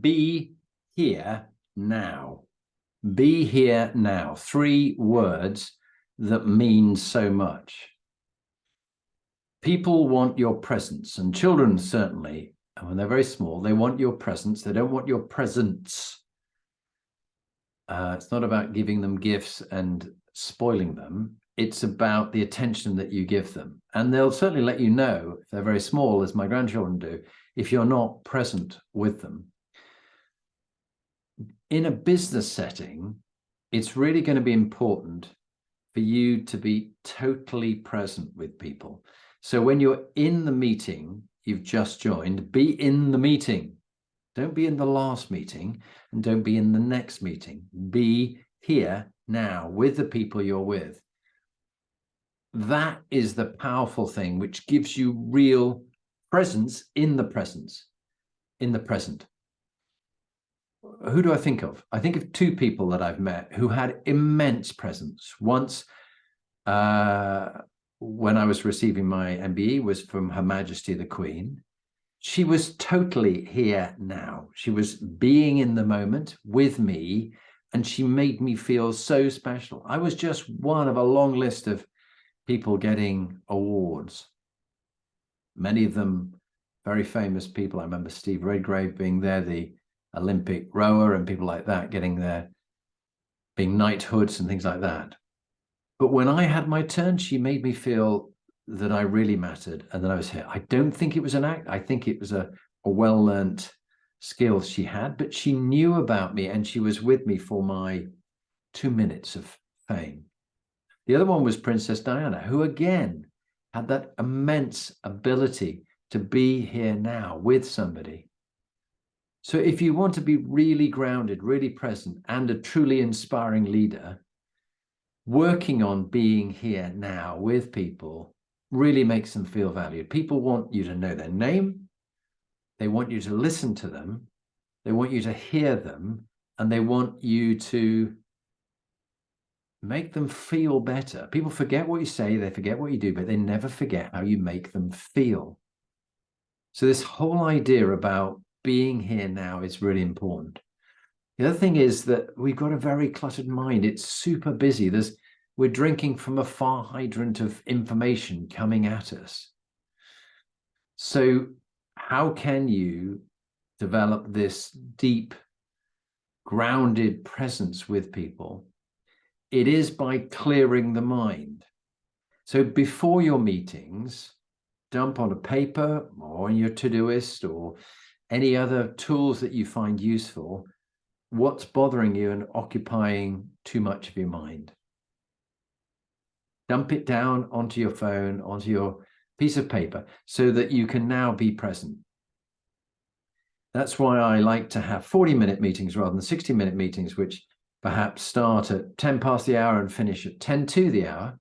Be here now. Be here now. 3 words that mean so much. People want your presence, and children certainly, and when they're very small, they want your presence. They don't want your presence. It's not about giving them gifts and spoiling them. It's about the attention that you give them. And they'll certainly let you know, if they're very small, as my grandchildren do, if you're not present with them. In a business setting, it's really going to be important for you to be totally present with people. So when you're in the meeting you've just joined, be in the meeting. Don't be in the last meeting, and don't be in the next meeting. Be here now with the people you're with. That is the powerful thing which gives you real presence in the presence, in the present. Who do I think of? I think of 2 people that I've met who had immense presence. Once, when I was receiving my MBE, was from Her Majesty the Queen. She was totally here now. She was being in the moment with me, and she made me feel so special. I was just one of a long list of people getting awards. Many of them very famous people. I remember Steve Redgrave being there, the Olympic rower, and people like that getting there, being knighthoods and things like that. But when I had my turn, she made me feel that I really mattered and that I was here. I don't think it was an act. I think it was a well-learned skill she had, but she knew about me and she was with me for my 2 minutes of fame. The other one was Princess Diana, who again had that immense ability to be here now with somebody. So if you want to be really grounded, really present, and a truly inspiring leader, working on being here now with people really makes them feel valued. People want you to know their name. They want you to listen to them. They want you to hear them. And they want you to make them feel better. People forget what you say, they forget what you do, but they never forget how you make them feel. So this whole idea about being here now is really important. The other thing is that we've got a very cluttered mind. It's super busy. We're drinking from a fire hydrant of information coming at us. So how can you develop this deep, grounded presence with people? It is by clearing the mind. So before your meetings, dump on a paper or on your to-doist or any other tools that you find useful what's bothering you and occupying too much of your mind. Dump it down onto your phone, onto your piece of paper, so that you can now be present. That's why I like to have 40-minute meetings rather than 60-minute meetings, which perhaps start at 10 past the hour and finish at 10 to the hour,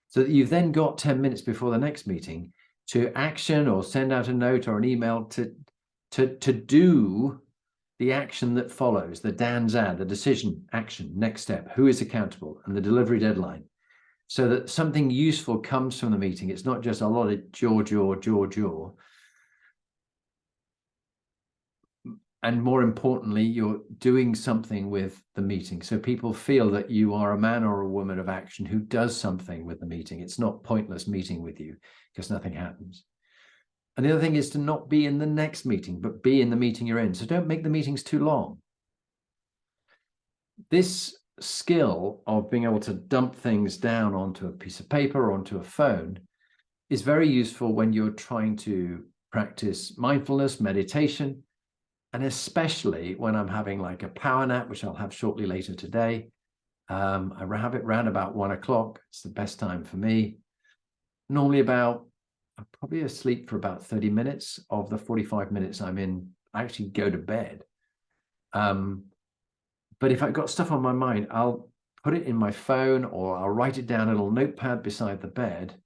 so that you've then got 10 minutes before the next meeting to action or send out a note or an email to do the action that follows, the Dan's ad, the decision, action, next step, who is accountable, and the delivery deadline, so that something useful comes from the meeting. It's not just a lot of jaw. And more importantly, you're doing something with the meeting. So people feel that you are a man or a woman of action who does something with the meeting. It's not pointless meeting with you because nothing happens. And the other thing is to not be in the next meeting, but be in the meeting you're in. So don't make the meetings too long. This skill of being able to dump things down onto a piece of paper or onto a phone is very useful when you're trying to practice mindfulness, meditation, and especially when I'm having like a power nap, which I'll have shortly later today. I have it around about 1 o'clock. It's the best time for me. Normally I'm probably asleep for about 30 minutes of the 45 minutes I'm in. I actually go to bed. But if I've got stuff on my mind, I'll put it in my phone or I'll write it down in a little notepad beside the bed.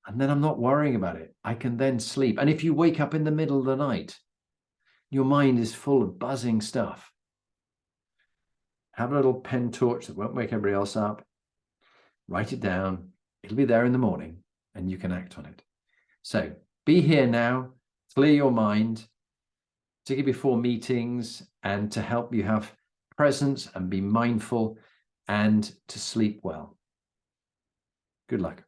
And then I'm not worrying about it. I can then sleep. And if you wake up in the middle of the night, your mind is full of buzzing stuff. Have a little pen torch that won't wake everybody else up. Write it down. It'll be there in the morning and you can act on it. So be here now, clear your mind, particularly before meetings, and to help you have presence and be mindful and to sleep well. Good luck.